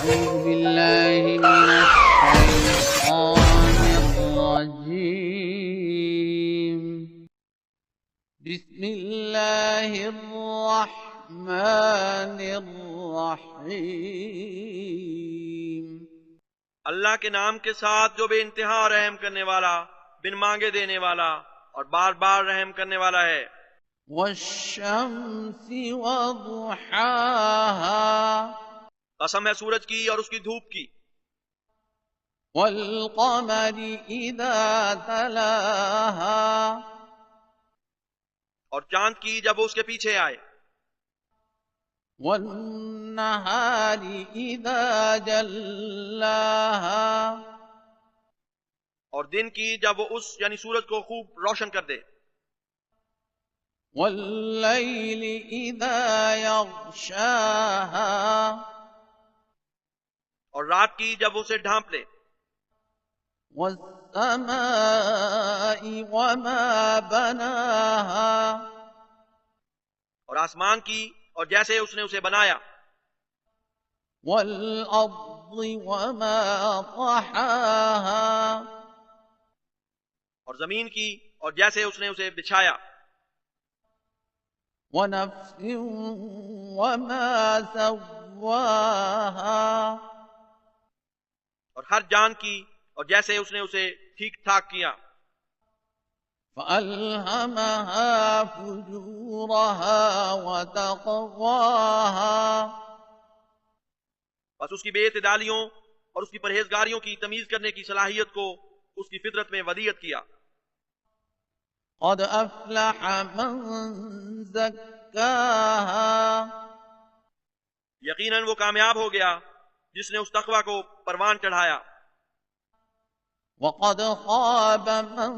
أعوذ بالله من الشيطان الرجيم. بسم الله الرحمن الرحيم. اللہ کے نام کے ساتھ جو بے انتہا رحم کرنے والا، بن مانگے دینے والا اور بار بار رحم کرنے والا ہے۔ والشمس وضحاها قسم ہے سورج کی اور اس کی دھوپ کی، والقمر إذا تلاها اور چاند کی جب وہ اس کے پیچھے آئے، والنهار إذا جلاها اور دن کی جب وہ اس یعنی سورج کو خوب روشن کر دے، والليل إذا يغشاها اور رات کی جب وہ اسے ڈھانپ لے، والسماء وما بناها اور آسمان کی اور جیسے اس نے اسے بنایا، والأرض وما طحاها اور زمین کی اور جیسے اس نے اسے بچھایا، ونفس وما سواها اور ہر جان کی اور جیسے اس نے اسے ٹھیک ٹھاک کیا، فألهمها فجورها وتقواها بس اس کی بے اعتدالیوں اور اس کی پرہیزگاریوں کی تمیز کرنے کی صلاحیت کو اس کی فطرت میں ودیعت کیا۔ قد أفلح من زكاها یقیناً وہ کامیاب ہو گیا جس نے اس تقوی کو پروان چڑھایا، وقد خاب من